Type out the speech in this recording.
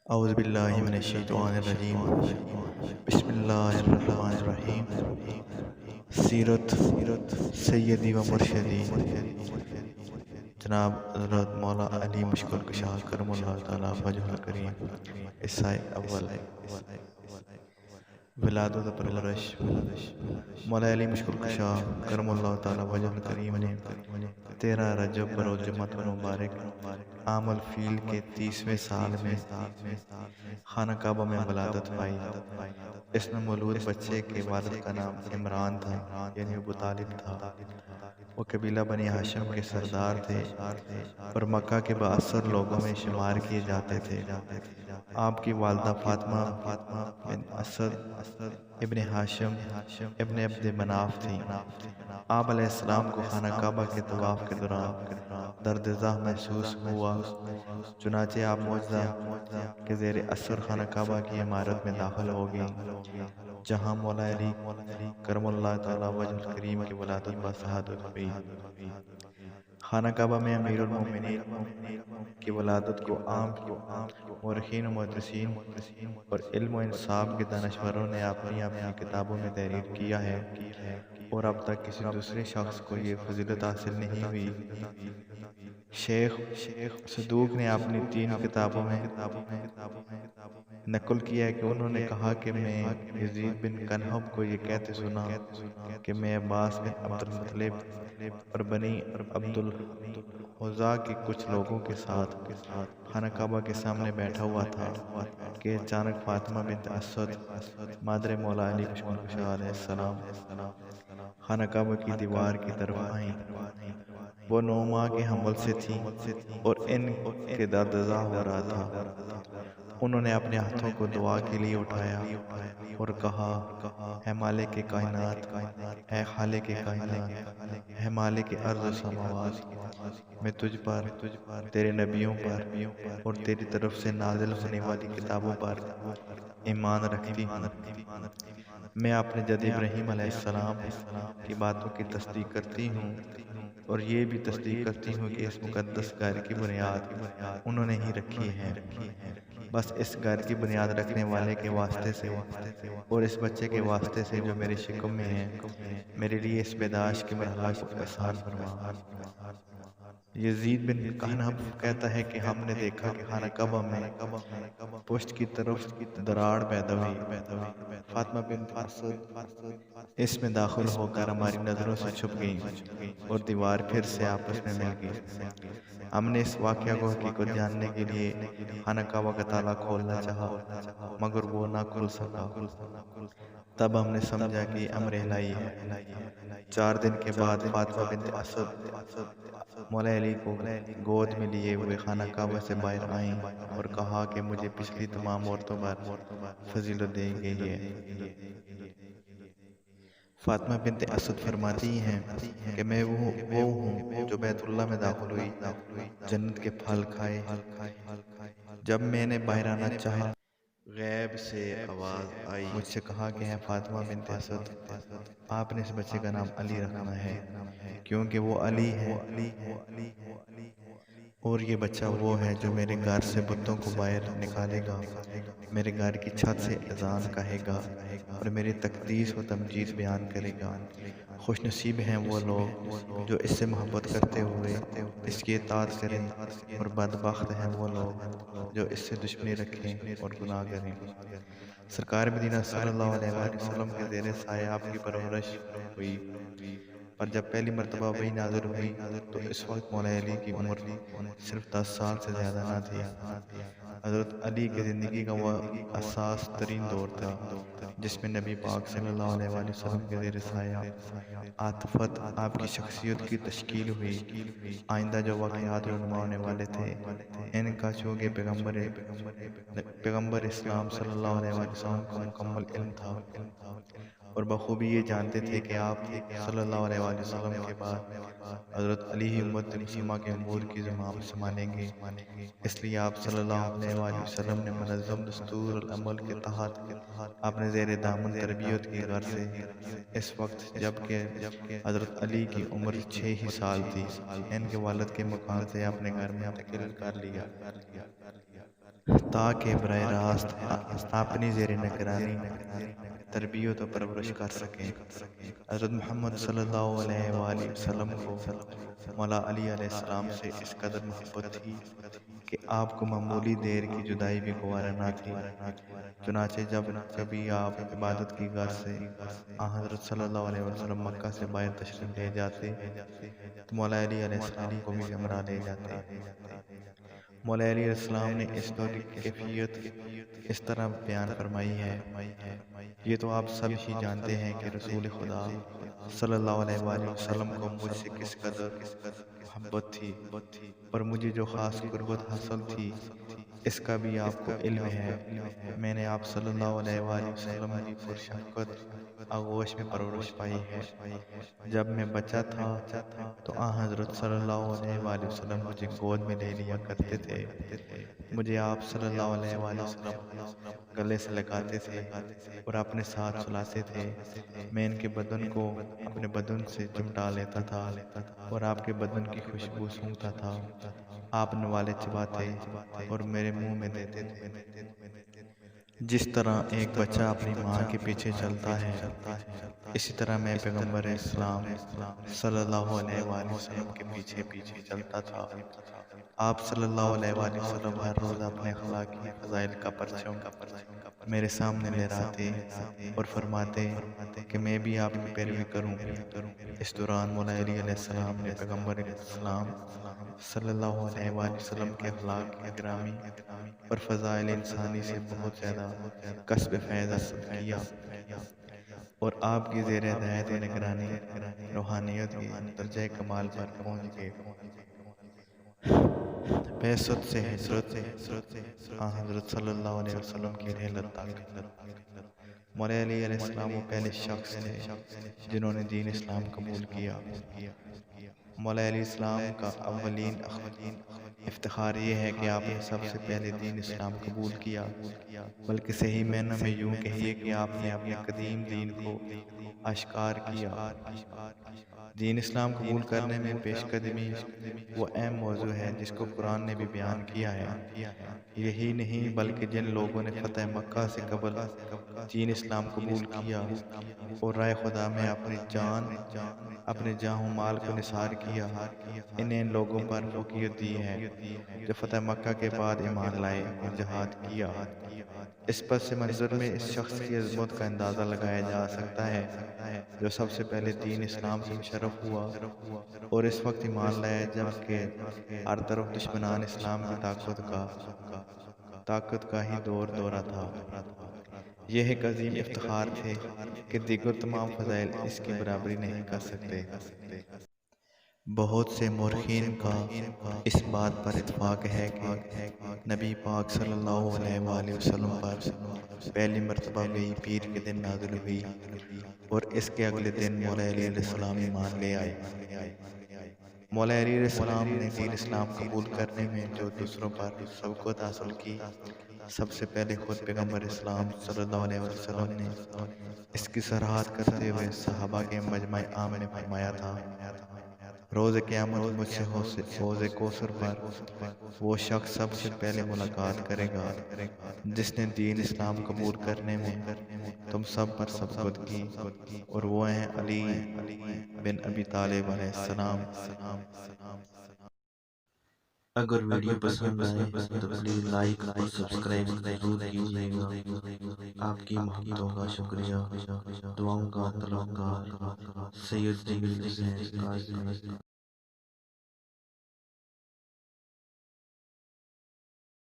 اعوذ باللہ من الشیطان الرجیم بسم اللہ الرحمن الرحیم سیرت سیدی و مرشدی جناب حضرت مولا علی مشکل کشا کرم اللہ تعالیٰ وجہ الکریم عیسائی اول ولادت و پرورش مولا علی مشکل کشا کرم اللہ تعالیٰ وجہ الکریم نے 13 رجب بروز جمعۃ المبارک عام الفیل کے 30ویں سال میں خانہ کعبہ میں ولادت پائی۔ اس میں مولود بچے کے والد کا نام عمران تھا، یعنی ابو طالب تھا۔ وہ قبیلہ بنی ہاشم کے سردار تھے اور مکہ کے بااثر لوگوں میں شمار کیے جاتے تھے۔ آپ کی والدہ فاطمہ بن اسد ابن ہاشم ابن عبد مناف تھیں۔ آپ علیہ السلام کو خانہ کعبہ کے طواف کے دوران درد ذہ محسوس ہوا، چنانچہ آپ معجزہ کے زیر اثر خانہ کعبہ کی عمارت میں داخل ہو گئیں، جہاں مولا علی کرم اللہ تعالیٰ وجہ الکریم کی ولادت بشہادت ہوئی۔ خانہ کعبہ میں امیر المومنین کی ولادت کو عام مورخین و محدثین اور علم و انصاف کے دانشوروں نے اپنی کتابوں میں تحریر کیا ہے، اور اب تک کسی دوسرے شخص کو یہ فضیلت حاصل نہیں ہوئی۔ شیخ صدوق نے اپنی 3 کتابوں میں نقل کیا ہے کہ انہوں نے کہا کہ میں یزید بن کنہب کو یہ کہتے سنا کہ میں عباس بن عبد المطلب اور بنی عبد الحزا کے کچھ لوگوں کے ساتھ خانہ کعبہ کے سامنے بیٹھا ہوا تھا کہ اچانک فاطمہ بنت اسد مادر مولا علی مشکل کشا علیہ السلام خانہ کعبہ کی دیوار کی طرف آئیں۔ وہ 9 ماہ کے حمل سے تھیں اور ان کے درد ذہ ہو رہا تھا۔ انہوں نے اپنے ہاتھوں کو دعا کے لیے اٹھایا اور کہا، اے مالک کائنات، اے خالق کائنات، اے مالک ارض و سماوات، میں تجھ پر، تیرے نبیوں پر اور تیری طرف سے نازل ہونے والی کتابوں پر ایمان رکھتی ہوں۔ میں اپنے جد ابراہیم علیہ السلام کی باتوں کی تصدیق کرتی ہوں اور یہ بھی تصدیق کرتی ہوں کہ اس مقدس گھر کی بنیاد انہوں نے ہی رکھی ہے۔ بس اس گھر کی بنیاد رکھنے والے کے واسطے سے اور اس بچے کے واسطے سے جو میرے شکم میں ہے، میرے لیے اس پیدائش کے مرحلہ کو آسان فرما۔ یزید بن کنہب کہتا ہے کہ ہم نے دیکھا کہ خانہ کعبہ میں پشت کی طرف دراڑ پیدا ہوئی۔ فاطمہ بنت اسد اس میں داخل ہو کر ہماری نظروں سے چھپ گئیں اور دیوار پھر سے آپس میں مل گئی۔ ہم نے اس واقعہ کو حقیقت جاننے کے لیے خانہ کعبہ کا تالا کھولنا چاہا، مگر وہ نہ کھل سکا۔ تب ہم نے سمجھا کہ یہ امر الہی ہے۔ 4 دن کے بعد فاطمہ بنت اسد مولا علی کو گود میں لیے ہوئے خانہ کعبہ سے باہر آئیں اور کہا کہ مجھے پچھلی تمام عورتوں پر فضیلت دی گئی ہے۔ فاطمہ بنت اسد فرماتی ہیں کہ میں وہ ہوں جو بیت اللہ میں داخل ہوئی، جنت کے پھل کھائے۔ جب میں نے باہر آنا چاہا، غیب سے آواز آئی، مجھ سے کہا کہ ہے فاطمہ بنت اسد، آپ نے اس بچے کا نام علی رکھنا ہے، کیونکہ وہ علی ہے اور یہ بچہ وہ ہے جو میرے گھر سے بتوں کو باہر نکالے گا، میرے گھر کی چھت سے اذان کہے گا اور میری تقدیس و تمجید بیان کرے گا۔ خوش نصیب ہیں وہ لوگ جو اس سے محبت کرتے ہوئے اس کی اطاعت کریں، اور بدبخت ہیں وہ لوگ جو اس سے دشمنی رکھیں اور گناہ کریں۔ سرکار مدینہ صلی اللہ علیہ وآلہ وسلم کے زیر سایہ آپ کی پرورش ہوئی، اور جب پہلی مرتبہ وحی نازل ہوئی تو اس وقت مولا علی کی عمر صرف 10 سال سے زیادہ نہ تھی۔ حضرت علی کی زندگی کا وہ حساس ترین دور تھا جس میں نبی پاک صلی اللہ علیہ وآلہ وسلم کے زیر سایہ عاطفت آپ کی شخصیت کی تشکیل ہوئی۔ آئندہ جو واقعات رونما ہونے والے تھے، ان کا چونکہ پیغمبر اسلام صلی اللہ علیہ وآلہ وسلم کو مکمل علم تھا اور بخوبی یہ جانتے تھے کہ آپ صلی اللہ علیہ وآلہ وسلم کے بعد حضرت علی ہی امت مسلمہ کے امور کی زمام سنبھالیں گے۔ اس لیے آپ صلی اللہ علیہ وآلہ وسلم نے منظم دستور العمل کے تحت اپنے زیر دامن تربیت کی غرض سے اس وقت جب کہ حضرت علی کی عمر 6 ہی سال تھی، ان کے والد کے مکان سے اپنے گھر منتقل کر لیا۔ تاکہ براہ راست اپنی زیر نگرانی تربیت و پرورش کر سکیں۔ حضرت محمد صلی اللہ علیہ وآلہ وسلم کو مولا علی علیہ السلام سے اس قدر محبت تھی کہ آپ کو معمولی دیر کی جدائی بھی گوارا نہ تھی۔ چنانچہ جب کبھی آپ عبادت کی غرض سے حضرت صلی اللہ علیہ وسلم مکہ سے باہر تشریف لے جاتے تو مولا علی علیہ السلام کو بھی ہمراہ لے جاتے۔ مولا علی علیہ السلام نے اس دور کی کیفیت اس طرح بیان فرمائی ہے: یہ تو آپ سب ہی جانتے ہیں کہ رسول خدا صلی اللہ علیہ وآلہ وسلم کو مجھ سے کس قدر محبت تھی، اور مجھے جو خاص قربت حاصل تھی اس کا بھی آپ کو علم ہے۔ میں نے آپ صلی اللہ علیہ وآلہ وسلم کی پرشفقت آغوش میں پرورش پائی ہے۔ جب میں بچہ تھا تو حضرت صلی اللہ علیہ وآلہ وسلم مجھے گود میں لے لیا کرتے تھے۔ مجھے آپ صلی اللہ علیہ وآلہ وسلم گلے سے لگاتے تھے اور اپنے ساتھ سلاتے تھے۔ میں ان کے بدن کو اپنے بدن سے چمٹا لیتا تھا اور آپ کے بدن کی خوشبو سونگھتا تھا۔ آپ نوالے چباتے اور میرے منہ میں دیتے تھے۔ جس طرح ایک بچہ اپنی ماں کے پیچھے چلتا ہے، اسی طرح میں پیغمبر اسلام صلی اللہ علیہ وآلہ وسلم کے پیچھے پیچھے چلتا تھا۔ آپ صلی اللہ علیہ وآلہ وسلم ہر روز اپنے اخلاقی فضائل کا پرچم میرے سامنے لہراتے اور فرماتے کہ میں بھی آپ کی پیروی کروں۔ اس دوران مولا علی علیہ السلام نے پیغمبر اسلام صلی اللہ علیہ وآلہ وسلم کے اخلاق گرامی اور فضائل انسانی سے بہت زیادہ کسب فیض حاصل کیا اور آپ کی زیر ہدایت و نگرانی روحانیت کے درجہ کمال پر پہنچ گئے۔ بعثت سے ہجرت حضرت صلی اللہ علیہ وسلم کی رحلت تک۔ مولا علی علیہ السلام وہ پہلے شخص تھے جنہوں نے دین اسلام قبول کیا۔ مولا علیہ السلام کا اولین افتخار یہ ہے کہ آپ نے سب سے پہلے دین اسلام قبول کیا، بلکہ صحیح معنی میں یوں کہیے کہ آپ نے اپنے قدیم دین کو آشکار کیا۔ دین اسلام قبول کرنے میں پیش قدمی وہ اہم موضوع ہے جس کو قرآن نے بھی بیان کیا ہے۔ یہی نہیں بلکہ جن لوگوں نے فتح مکہ سے قبل دین اسلام قبول کیا اور رائے خدا میں اپنے جان و مال کو نثار کیا، انہیں ان لوگوں پر فوقیت دی ہے جو فتح مکہ کے بعد ایمان لائے اور جہاد کیا۔ اس پس منظر میں اس شخص کی عظمت کا اندازہ لگایا جا سکتا ہے جو سب سے پہلے دین اسلام سے مشرف ہوا اور اس وقت ایمان لایا جبکہ ہر طرف دشمنان اسلام کی طاقت کا ہی دورہ تھا۔ یہ ایک عظیم افتخار تھے کہ دیگر تمام فضائل اس کی برابری نہیں کر سکتے۔ بہت سے مورخین کا اس بات پر اتفاق ہے کہ نبی پاک صلی اللہ علیہ وآلہ وسلم پر پہلی مرتبہ وحی پیر کے دن نازل ہوئی اور اس کے اگلے دن مولا علی علیہ السلام ایمان لے آئے۔ مولا علی علیہ السلام نے دین اسلام قبول کرنے میں جو دوسروں پر سبقت حاصل کی، سب سے پہلے خود پیغمبر اسلام صلی اللہ علیہ وسلم نے اس کی صراحت کرتے ہوئے صحابہ کے مجمع عام میں فرمایا تھا: روز قیامت مجھ سے حوض کوثر پر وہ شخص سب سے پہلے ملاقات کرے گا جس نے دین اسلام قبول کرنے میں تم سب پر سبقت کی، اور وہ ہیں علی بن ابی طالب علیہ السلام۔ اگر ویڈیو پسند آئے تو پلیز لائک اور سبسکرائب ضرور کیجیے گا۔ آپ کی محبتوں کا شکریہ۔ دعاؤں کا طلبگار، سید جمیل حسین قاسمی۔